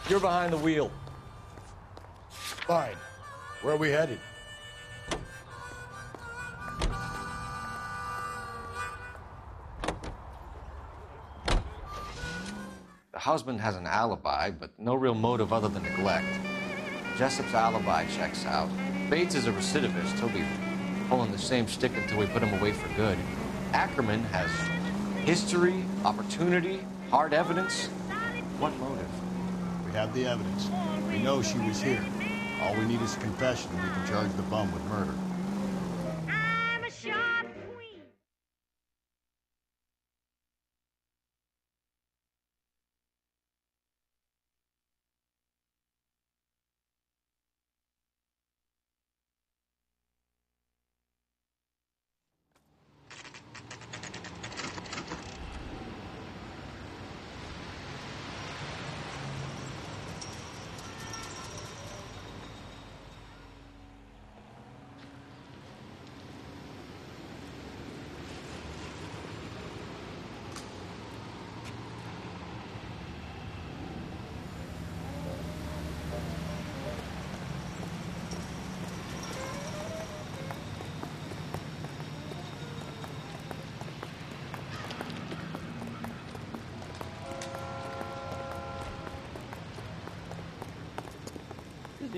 You're behind the wheel. Fine. Where are we headed? The husband has an alibi, but no real motive other than neglect. Jessup's alibi checks out. Bates is a recidivist. He'll be pulling the same stick until we put him away for good. Ackerman has history, opportunity, hard evidence. What motive? We have the evidence. We know she was here. All we need is a confession, and we can charge the bum with murder. I'm a sharp queen.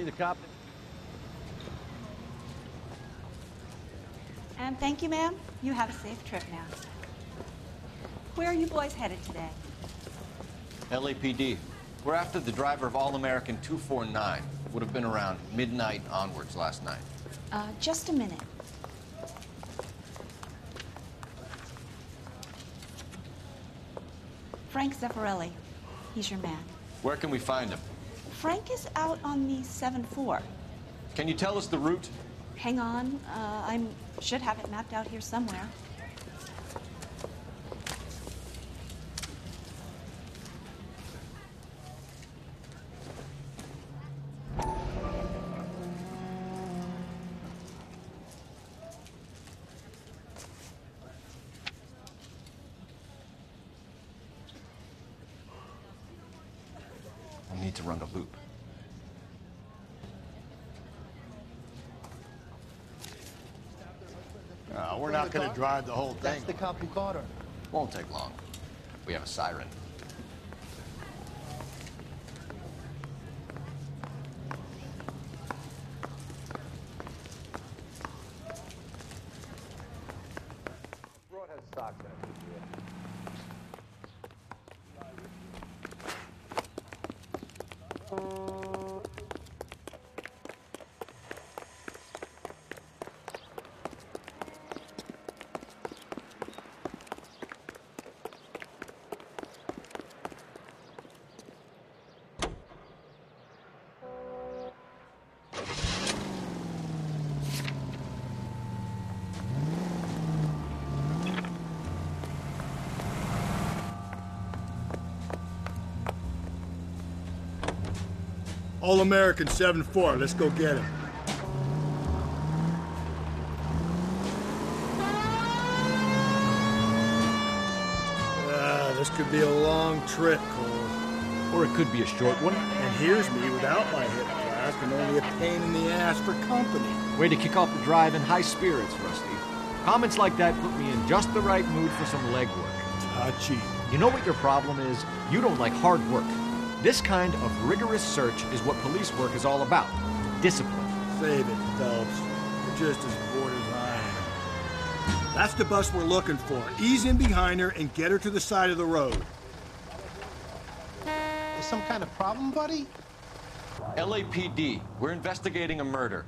The cop. And thank you, ma'am. You have a safe trip now. Where are you boys headed today? LAPD. We're after the driver of All-American 249. Would have been around midnight onwards last night. Just a minute. Frank Zeffirelli. He's your man. Where can we find him? Frank is out on the 7-4. Can you tell us the route? Hang on. I should have it mapped out here somewhere. I need to run the loop. We're not going to drive the whole thing. That's the cop who caught her. Won't take long. We have a siren. Broad has socks in it. All-American 7-4. Let's go get him. This could be a long trip, Cole. Or it could be a short one. And here's me without my hip flask and only a pain in the ass for company. Way to kick off the drive in high spirits, Rusty. Comments like that put me in just the right mood for some legwork. Touchy. You know what your problem is? You don't like hard work. This kind of rigorous search is what police work is all about. Discipline. Save it, Phelps. You're just as bored as I am. That's the bus we're looking for. Ease in behind her and get her to the side of the road. There's some kind of problem, buddy? LAPD. We're investigating a murder.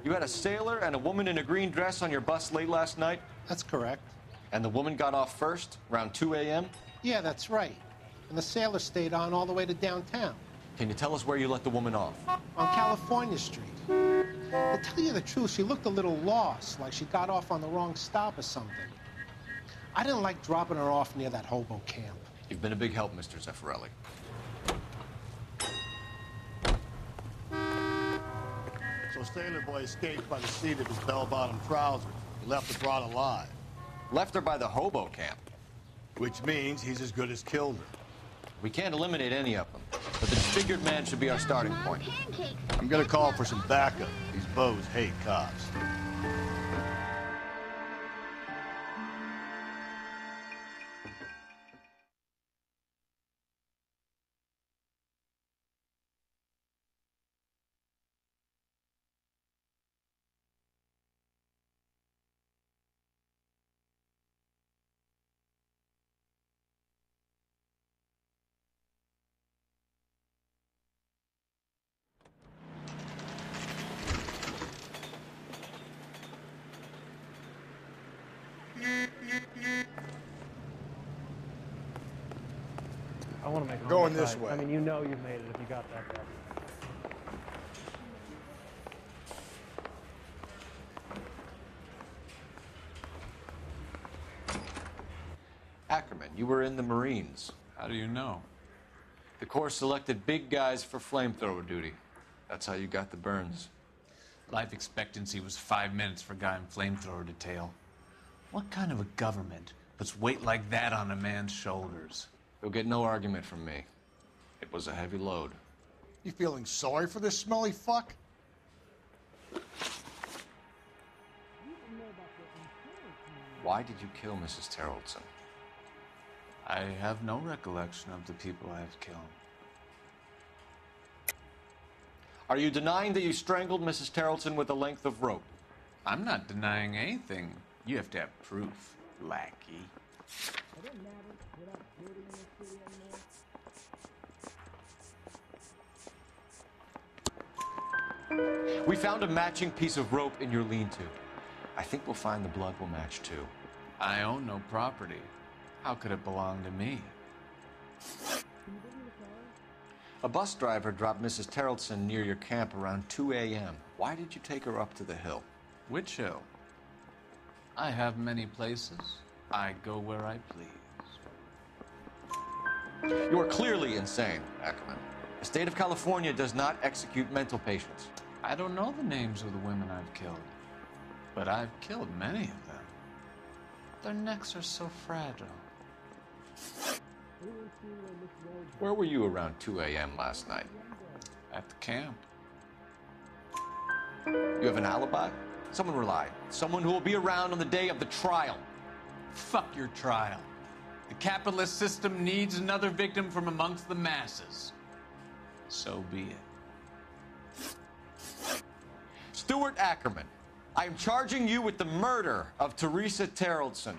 You had a sailor and a woman in a green dress on your bus late last night? That's correct. And the woman got off first, around 2 a.m.? Yeah, that's right. And the sailor stayed on all the way to downtown. Can you tell us where you let the woman off? On California Street. To tell you the truth, she looked a little lost, like she got off on the wrong stop or something. I didn't like dropping her off near that hobo camp. You've been a big help, Mr. Zeffirelli. So Sailor Boy escaped by the seat of his bell-bottom trousers. He left the broad alive. Left her by the hobo camp. Which means he's as good as killed her. We can't eliminate any of them, but the Figured man should be our starting point. I'm gonna call for some backup. These bows hate cops. I want to make Going homicide. this way. I mean, you know you made it if you got that back. Ackerman, you were in the Marines. How do you know? The Corps selected big guys for flamethrower duty. That's how you got the burns. Life expectancy was 5 minutes for a guy in flamethrower detail. What kind of a government puts weight like that on a man's shoulders? You'll get no argument from me. It was a heavy load. You feeling sorry for this smelly fuck? Why did you kill Mrs. Terrellson? I have no recollection of the people I have killed. Are you denying that you strangled Mrs. Terrellson with a length of rope? I'm not denying anything. You have to have proof, lackey. We found a matching piece of rope in your lean-to. I think we'll find the blood will match too. I own no property. How could it belong to me? A bus driver dropped Mrs. Terrellson near your camp around 2 a.m. Why did you take her up to the hill? Which hill? I have many places. I go where I please. You are clearly insane, Ackerman. The state of California does not execute mental patients. I don't know the names of the women I've killed, but I've killed many of them. Their necks are so fragile. Where were you around 2 a.m. last night? At the camp. You have an alibi? Someone rely. Someone who will be around on the day of the trial. Fuck your trial. The capitalist system needs another victim from amongst the masses. So be it. Stuart Ackerman, I am charging you with the murder of Teresa Terrellson.